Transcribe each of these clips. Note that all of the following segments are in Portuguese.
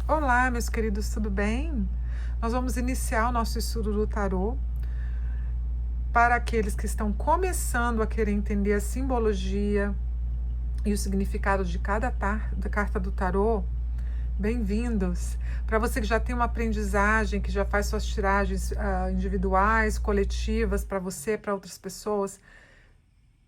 Olá, meus queridos, tudo bem? Nós vamos iniciar o nosso estudo do tarô para aqueles que estão começando a querer entender a simbologia e o significado de cada carta do tarô. Bem-vindos! Para você que já tem uma aprendizagem, que já faz suas tiragens individuais, coletivas, para você, para outras pessoas,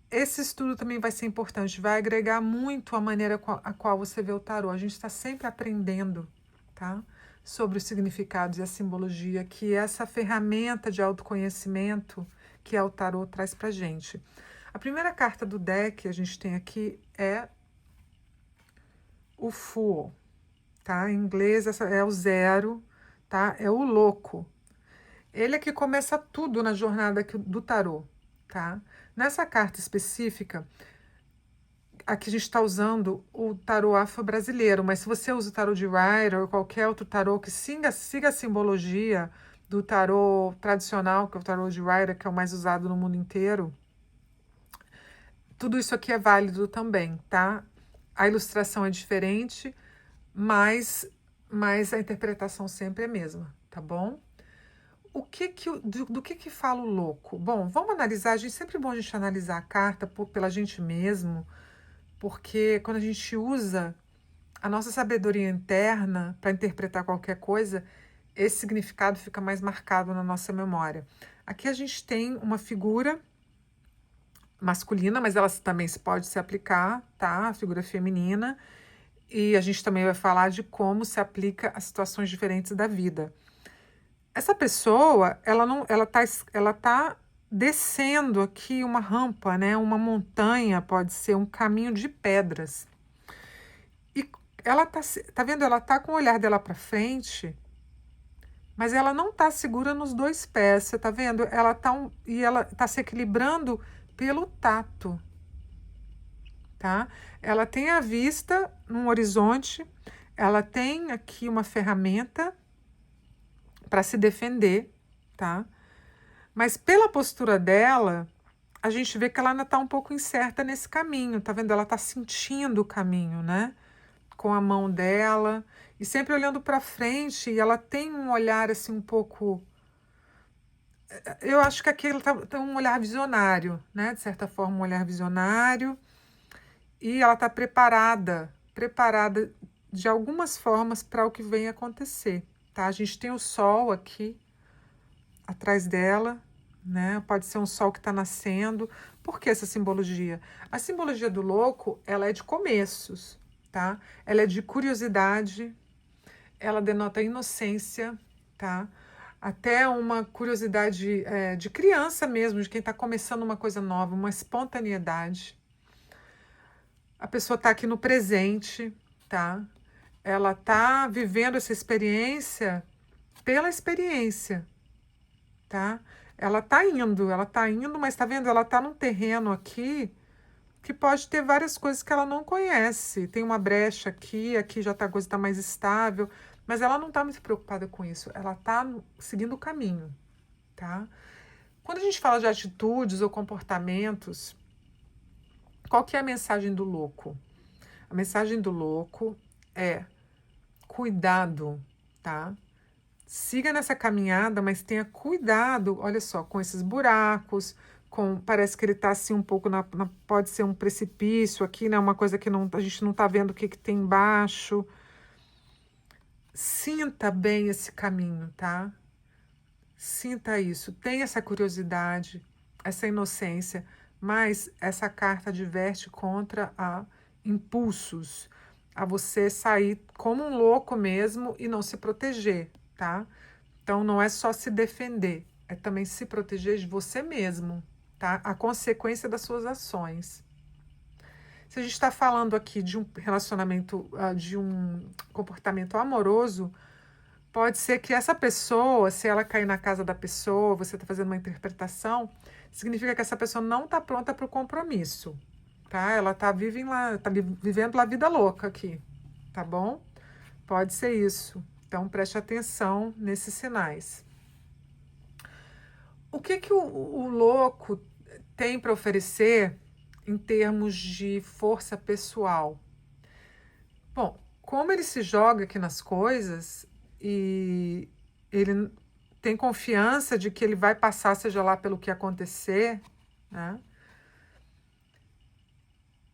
esse estudo também vai ser importante, vai agregar muito a maneira a qual você vê o tarô. A gente está sempre aprendendo, tá? Sobre os significados e a simbologia que essa ferramenta de autoconhecimento que é o tarô traz para gente. A primeira carta do deck que a gente tem aqui é o Fool, tá? Em inglês essa é o zero, tá? É o louco. Ele é que começa tudo na jornada do tarô, tá? Nessa carta específica, aqui a gente está usando o tarô afro-brasileiro, mas se você usa o tarô de Rider ou qualquer outro tarô que siga a simbologia do tarô tradicional, que é o tarô de Rider, que é o mais usado no mundo inteiro, tudo isso aqui é válido também, tá? A ilustração é diferente, mas a interpretação sempre é a mesma, tá bom? Do que fala o louco? Bom, vamos analisar, sempre é bom a gente analisar a carta pela gente mesmo, porque quando a gente usa a nossa sabedoria interna para interpretar qualquer coisa, esse significado fica mais marcado na nossa memória. Aqui a gente tem uma figura masculina, mas ela também pode se aplicar, tá? A figura feminina. E a gente também vai falar de como se aplica a situações diferentes da vida. Essa pessoa, ela tá descendo aqui uma rampa, né? Uma montanha, pode ser um caminho de pedras. E ela tá vendo? Ela tá com o olhar dela para frente, mas ela não tá segura nos dois pés. Você tá vendo? Ela tá se equilibrando pelo tato, tá? Ela tem a vista num horizonte, ela tem aqui uma ferramenta para se defender, tá? Mas pela postura dela, a gente vê que ela ainda tá um pouco incerta nesse caminho, tá vendo? Ela tá sentindo o caminho, né? Com a mão dela e sempre olhando para frente, e ela tem um olhar assim um pouco, eu acho que aqui ela tem um olhar visionário, né? De certa forma, um olhar visionário, e ela está preparada de algumas formas para o que vem acontecer, tá? A gente tem o sol aqui atrás dela, né? Pode ser um sol que está nascendo. Por que essa simbologia? A simbologia do louco, ela é de começos, tá? Ela é de curiosidade, ela denota inocência, tá? Até uma curiosidade de criança mesmo, de quem está começando uma coisa nova, uma espontaneidade. A pessoa está aqui no presente, tá? Ela está vivendo essa experiência pela experiência, tá? Ela tá indo, mas tá vendo? Ela tá num terreno aqui que pode ter várias coisas que ela não conhece. Tem uma brecha aqui, aqui já tá, a coisa tá mais estável, mas ela não tá muito preocupada com isso. Ela tá seguindo o caminho, tá? Quando a gente fala de atitudes ou comportamentos, qual que é a mensagem do louco? A mensagem do louco é cuidado, tá? Siga nessa caminhada, mas tenha cuidado, olha só, com esses buracos, parece que ele está assim um pouco pode ser um precipício aqui, né? Uma coisa que a gente não está vendo o que tem embaixo. Sinta bem esse caminho, tá? Sinta isso, tenha essa curiosidade, essa inocência, mas essa carta adverte contra a impulsos, a você sair como um louco mesmo e não se proteger, tá? Então não é só se defender, é também se proteger de você mesmo, tá? A consequência das suas ações. Se a gente está falando aqui de um relacionamento, de um comportamento amoroso, pode ser que essa pessoa, se ela cair na casa da pessoa, você está fazendo uma interpretação, significa que essa pessoa não está pronta para o compromisso, tá? Ela está vivendo a vida louca aqui, tá bom? Pode ser isso. Então preste atenção nesses sinais. O que o louco tem para oferecer em termos de força pessoal? Bom, como ele se joga aqui nas coisas e ele tem confiança de que ele vai passar, seja lá pelo que acontecer, né?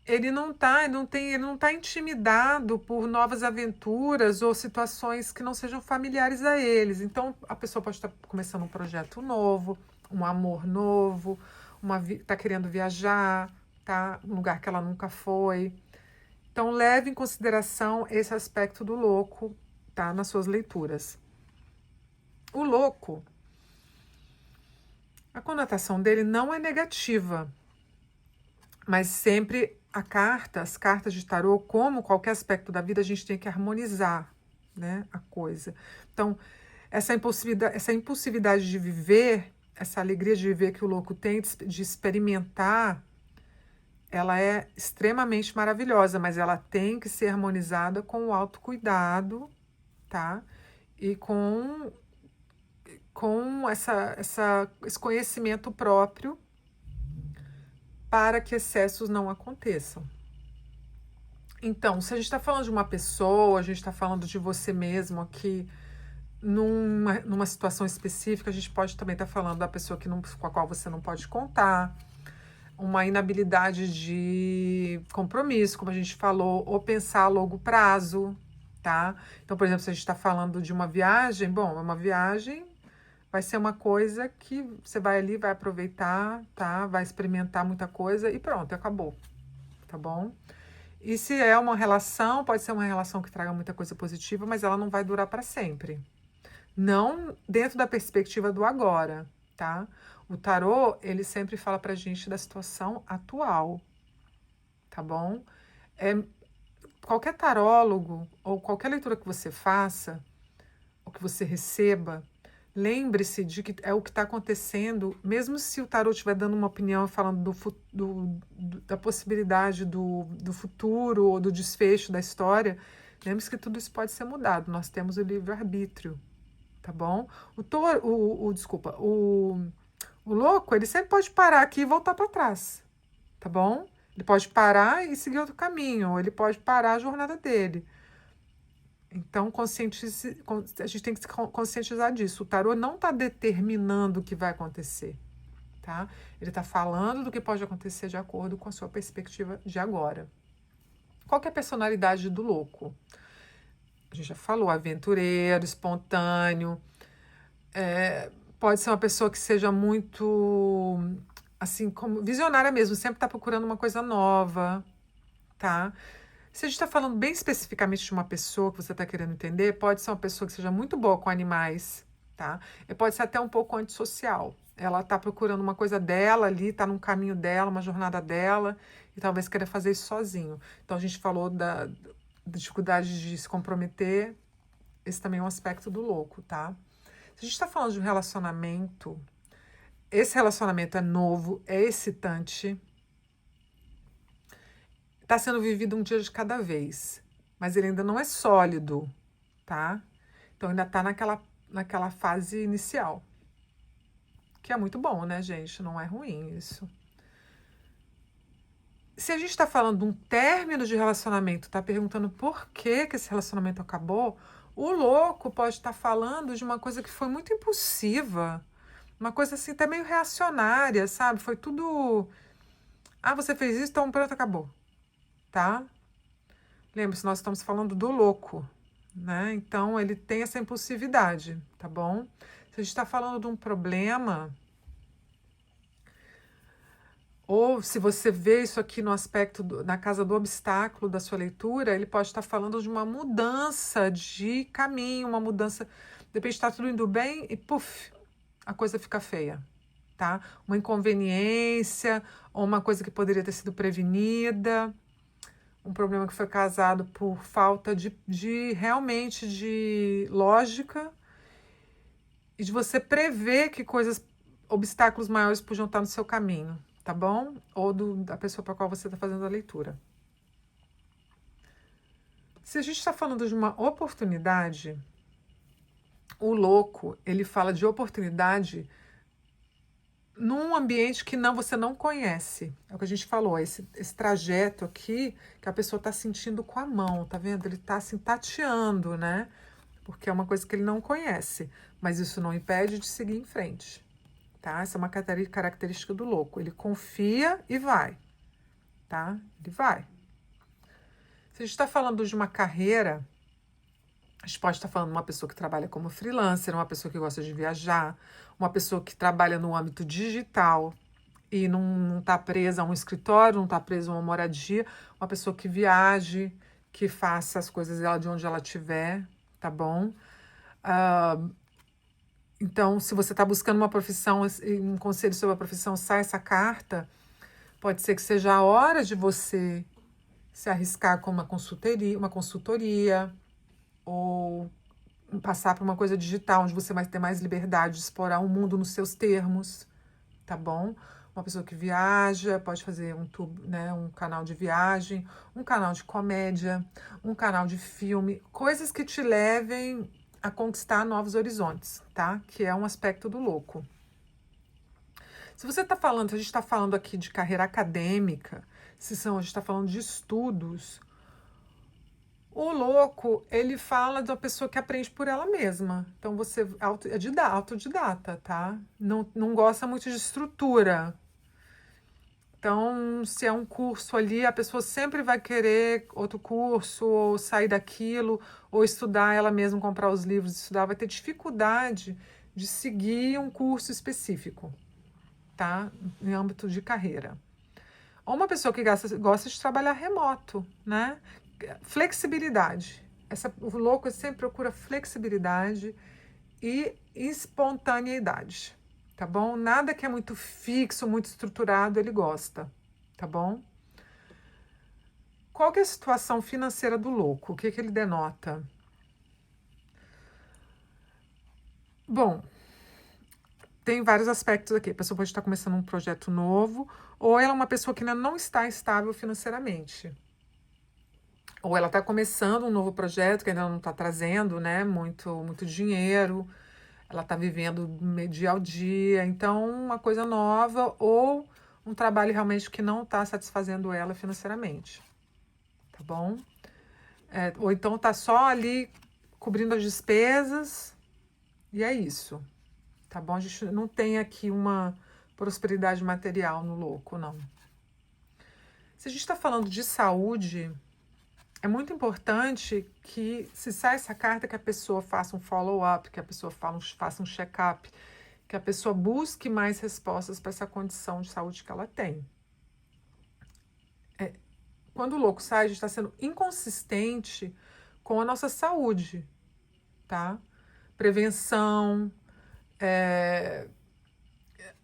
Ele não tá intimidado por novas aventuras ou situações que não sejam familiares a eles. Então, a pessoa pode estar começando um projeto novo, um amor novo, tá querendo viajar, tá? Um lugar que ela nunca foi. Então, leve em consideração esse aspecto do louco, tá? Nas suas leituras. O louco, a conotação dele não é negativa, mas sempre as cartas de tarô, como qualquer aspecto da vida, a gente tem que harmonizar, né, a coisa. Então, essa impulsividade de viver, essa alegria de viver que o louco tem, de experimentar, ela é extremamente maravilhosa, mas ela tem que ser harmonizada com o autocuidado, tá? E com esse conhecimento próprio para que excessos não aconteçam. Então, se a gente está falando de uma pessoa, a gente está falando de você mesmo aqui, numa situação específica, a gente pode também estar falando da pessoa com a qual você não pode contar, uma inabilidade de compromisso, como a gente falou, ou pensar a longo prazo, tá? Então, por exemplo, se a gente está falando de uma viagem, bom, uma viagem vai ser uma coisa que você vai ali, vai aproveitar, tá? Vai experimentar muita coisa e pronto, acabou, tá bom? E se é uma relação, pode ser uma relação que traga muita coisa positiva, mas ela não vai durar para sempre. Não dentro da perspectiva do agora, tá? O tarô, ele sempre fala pra gente da situação atual, tá bom? Qualquer tarólogo ou qualquer leitura que você faça, ou que você receba, lembre-se de que é o que está acontecendo, mesmo se o tarô estiver dando uma opinião falando da possibilidade do futuro ou do desfecho da história, lembre-se que tudo isso pode ser mudado. Nós temos o livre-arbítrio, tá bom? Desculpa, o louco, ele sempre pode parar aqui e voltar para trás, tá bom? Ele pode parar e seguir outro caminho, ou ele pode parar a jornada dele. Então, a gente tem que se conscientizar disso. O tarô não está determinando o que vai acontecer, tá? Ele está falando do que pode acontecer de acordo com a sua perspectiva de agora. Qual que é a personalidade do louco? A gente já falou, aventureiro, espontâneo. Pode ser uma pessoa que seja muito, assim, como visionária mesmo, sempre está procurando uma coisa nova, tá? Se a gente está falando bem especificamente de uma pessoa que você está querendo entender, pode ser uma pessoa que seja muito boa com animais, tá? E pode ser até um pouco antissocial. Ela está procurando uma coisa dela ali, está num caminho dela, uma jornada dela, e talvez queira fazer isso sozinho. Então a gente falou da dificuldade de se comprometer, esse também é um aspecto do louco, tá? Se a gente está falando de um relacionamento, esse relacionamento é novo, é excitante, está sendo vivido um dia de cada vez, mas ele ainda não é sólido, tá? Então ainda está naquela fase inicial, que é muito bom, né, gente? Não é ruim isso. Se a gente está falando de um término de relacionamento, está perguntando por que esse relacionamento acabou, o louco pode estar falando de uma coisa que foi muito impulsiva, uma coisa assim até meio reacionária, sabe? Foi tudo. Ah, você fez isso, então pronto, acabou, tá? Lembre-se, nós estamos falando do louco, né? Então ele tem essa impulsividade, tá bom? Se a gente está falando de um problema, ou se você vê isso aqui no aspecto na casa do obstáculo da sua leitura, ele pode estar falando de uma mudança de caminho, uma mudança. De repente está tudo indo bem e puf, a coisa fica feia, tá? Uma inconveniência, ou uma coisa que poderia ter sido prevenida, um problema que foi causado por falta de realmente de lógica e de você prever que obstáculos maiores podiam estar no seu caminho, tá bom? Ou da pessoa para a qual você está fazendo a leitura. Se a gente está falando de uma oportunidade, o louco, ele fala de oportunidade num ambiente que você não conhece. É o que a gente falou, esse trajeto aqui que a pessoa está sentindo com a mão, tá vendo? Ele está assim tateando, né? Porque é uma coisa que ele não conhece, mas isso não impede de seguir em frente, tá? Essa é uma característica do louco. Ele confia e vai, tá? Ele vai. Se a gente está falando de uma carreira, a gente pode estar falando de uma pessoa que trabalha como freelancer, uma pessoa que gosta de viajar, uma pessoa que trabalha no âmbito digital e não está presa a um escritório, não está presa a uma moradia, uma pessoa que viaje, que faça as coisas dela de onde ela estiver, tá bom? Então, se você está buscando uma profissão, um conselho sobre a profissão, sai essa carta, pode ser que seja a hora de você se arriscar com uma consultoria ou passar por uma coisa digital, onde você vai ter mais liberdade de explorar o mundo nos seus termos, tá bom? Uma pessoa que viaja, pode fazer um canal de viagem, um canal de comédia, um canal de filme, coisas que te levem a conquistar novos horizontes, tá? Que é um aspecto do louco. Se você está falando, se a gente está falando aqui de carreira acadêmica, a gente está falando de estudos, o louco, ele fala de uma pessoa que aprende por ela mesma. Então, você é autodidata, tá? Não gosta muito de estrutura. Então, se é um curso ali, a pessoa sempre vai querer outro curso, ou sair daquilo, ou estudar ela mesma, comprar os livros, estudar. Vai ter dificuldade de seguir um curso específico, tá? Em âmbito de carreira. Ou uma pessoa que gosta de trabalhar remoto, né? Flexibilidade. O louco sempre procura flexibilidade e espontaneidade, tá bom? Nada que é muito fixo, muito estruturado, ele gosta, tá bom? Qual que é a situação financeira do louco? O que ele denota? Bom, tem vários aspectos aqui. A pessoa pode estar começando um projeto novo, ou ela é uma pessoa que ainda não está estável financeiramente. Ou ela está começando um novo projeto que ainda não está trazendo, né, muito dinheiro, ela está vivendo dia ao dia, então uma coisa nova ou um trabalho realmente que não está satisfazendo ela financeiramente, tá bom? Ou então está só ali cobrindo as despesas e é isso, tá bom? A gente não tem aqui uma prosperidade material no louco, não. Se a gente está falando de saúde, é muito importante que, se sai essa carta, que a pessoa faça um follow-up, que a pessoa faça um check-up, que a pessoa busque mais respostas para essa condição de saúde que ela tem. Quando o louco sai, a gente está sendo inconsistente com a nossa saúde, tá? Prevenção,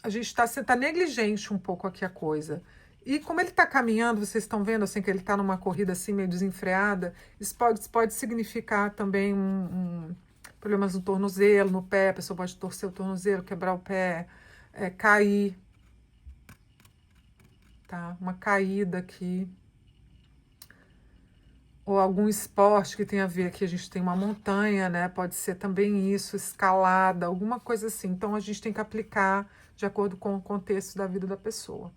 a gente tá negligente um pouco aqui a coisa. E como ele está caminhando, vocês estão vendo assim que ele está numa corrida assim meio desenfreada, isso pode significar também problemas no tornozelo, no pé, a pessoa pode torcer o tornozelo, quebrar o pé, cair, tá? Uma caída aqui. Ou algum esporte que tem a ver, aqui a gente tem uma montanha, né? Pode ser também isso, escalada, alguma coisa assim. Então a gente tem que aplicar de acordo com o contexto da vida da pessoa.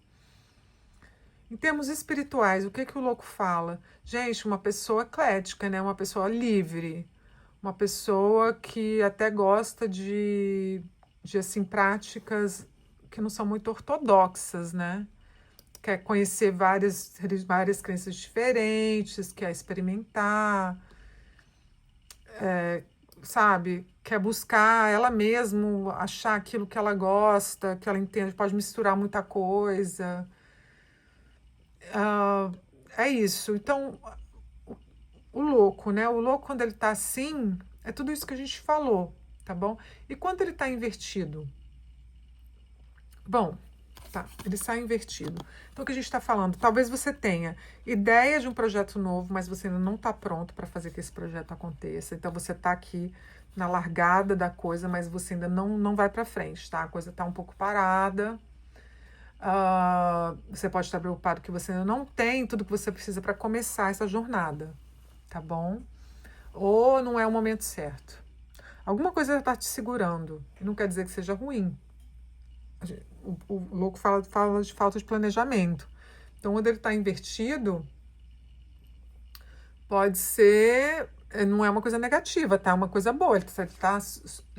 Em termos espirituais, o que o louco fala? Gente, uma pessoa eclética, né? Uma pessoa livre, uma pessoa que até gosta de assim, práticas que não são muito ortodoxas, né? Quer conhecer várias crenças diferentes, quer experimentar, sabe? Quer buscar ela mesma, achar aquilo que ela gosta, que ela entende, pode misturar muita coisa. É isso. Então, o louco, né? O louco, quando ele tá assim, é tudo isso que a gente falou, tá bom? E quando ele tá invertido? Bom, tá, ele sai invertido. Então, o que a gente está falando? Talvez você tenha ideia de um projeto novo, mas você ainda não está pronto para fazer que esse projeto aconteça. Então, você está aqui na largada da coisa, mas você ainda não vai para frente, tá? A coisa está um pouco parada. Você pode estar preocupado que você ainda não tem tudo que você precisa para começar essa jornada, tá bom? Ou não é o momento certo. Alguma coisa está te segurando. E não quer dizer que seja ruim. o louco fala de falta de planejamento. Então, quando ele está invertido, pode ser, não é uma coisa negativa, tá? É uma coisa boa. Ele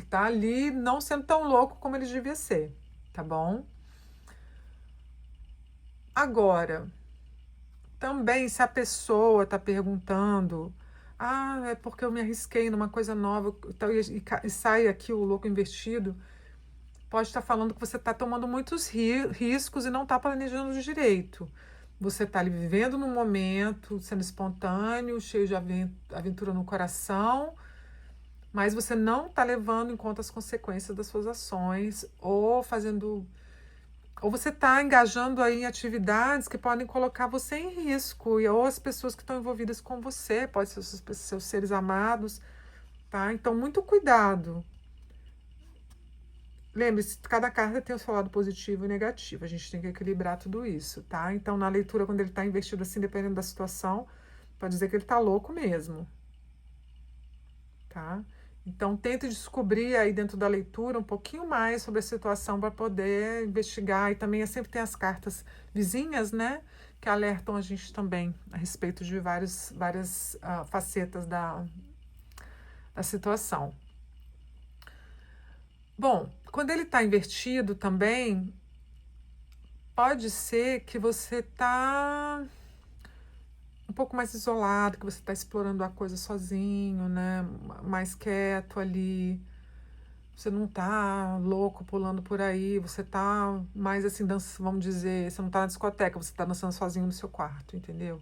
tá ali não sendo tão louco como ele devia ser, tá bom? Agora, também se a pessoa está perguntando, é porque eu me arrisquei numa coisa nova e sai aqui o louco invertido, pode estar falando que você está tomando muitos riscos e não está planejando direito. Você está ali vivendo no momento, sendo espontâneo, cheio de aventura no coração, mas você não está levando em conta as consequências das suas ações ou você está engajando aí em atividades que podem colocar você em risco, ou as pessoas que estão envolvidas com você, pode ser os seus seres amados, tá? Então, muito cuidado. Lembre-se, cada carta tem o seu lado positivo e negativo. A gente tem que equilibrar tudo isso, tá? Então, na leitura, quando ele está investido assim, dependendo da situação, pode dizer que ele está louco mesmo, tá? Então, tente descobrir aí dentro da leitura um pouquinho mais sobre a situação para poder investigar. E também sempre tem as cartas vizinhas, né? Que alertam a gente também a respeito de várias facetas da situação. Bom, quando ele está invertido também, pode ser que você está um pouco mais isolado, que você está explorando a coisa sozinho, né? Mais quieto ali. Você não tá louco pulando por aí, você tá mais assim, vamos dizer, você não tá na discoteca, você tá dançando sozinho no seu quarto, entendeu?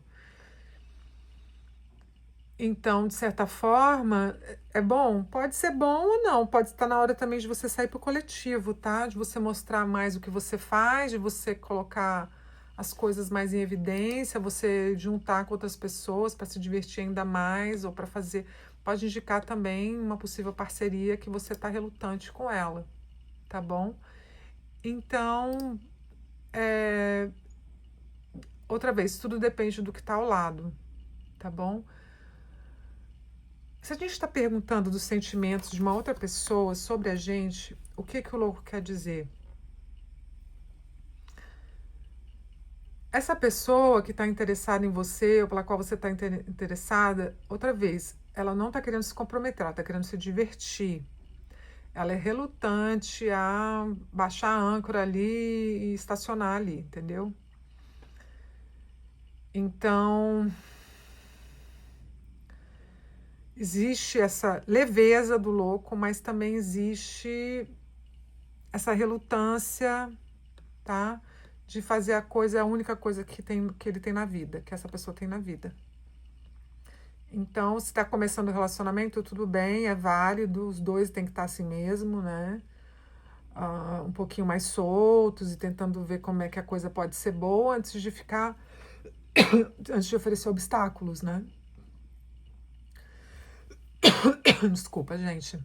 Então, de certa forma, é bom? Pode ser bom ou não, pode estar na hora também de você sair pro coletivo, tá? De você mostrar mais o que você faz, de você colocar as coisas mais em evidência, você juntar com outras pessoas para se divertir ainda mais ou para fazer. Pode indicar também uma possível parceria que você está relutante com ela, tá bom? Então, outra vez, tudo depende do que está ao lado, tá bom? Se a gente está perguntando dos sentimentos de uma outra pessoa sobre a gente, o que o louco quer dizer? Essa pessoa que está interessada em você, ou pela qual você está interessada, outra vez, ela não está querendo se comprometer, ela está querendo se divertir. Ela é relutante a baixar a âncora ali e estacionar ali, entendeu? Então, existe essa leveza do louco, mas também existe essa relutância, tá? De fazer a única coisa que ele tem na vida, que essa pessoa tem na vida. Então, se está começando o relacionamento, tudo bem, é válido, os dois têm que estar assim mesmo, né? Um pouquinho mais soltos e tentando ver como é que a coisa pode ser boa antes de antes de oferecer obstáculos, né? Desculpa, gente.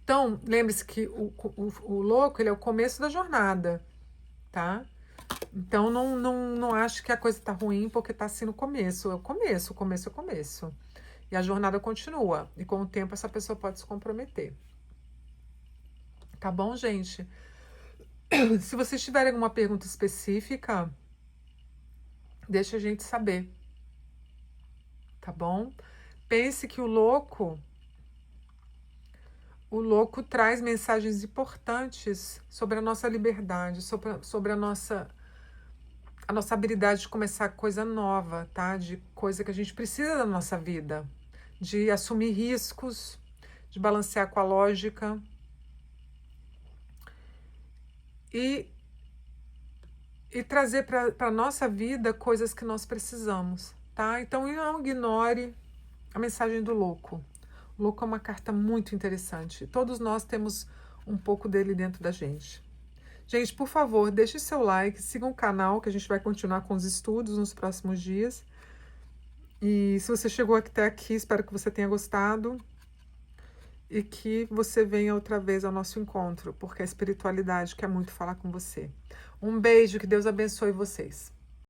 Então, lembre-se que o louco, ele é o começo da jornada, tá? Então, não acho que a coisa tá ruim porque tá assim no começo. É o começo é o começo. E a jornada continua. E com o tempo, essa pessoa pode se comprometer. Tá bom, gente? Se vocês tiverem alguma pergunta específica, deixa a gente saber. Tá bom? Pense que o louco traz mensagens importantes sobre a nossa liberdade, sobre a nossa habilidade de começar coisa nova, tá? De coisa que a gente precisa da nossa vida, de assumir riscos, de balancear com a lógica e trazer para a nossa vida coisas que nós precisamos, tá? Então não ignore a mensagem do louco. O louco é uma carta muito interessante. Todos nós temos um pouco dele dentro da gente. Gente, por favor, deixe seu like, sigam o canal, que a gente vai continuar com os estudos nos próximos dias. E se você chegou até aqui, espero que você tenha gostado e que você venha outra vez ao nosso encontro, porque a espiritualidade quer muito falar com você. Um beijo, que Deus abençoe vocês.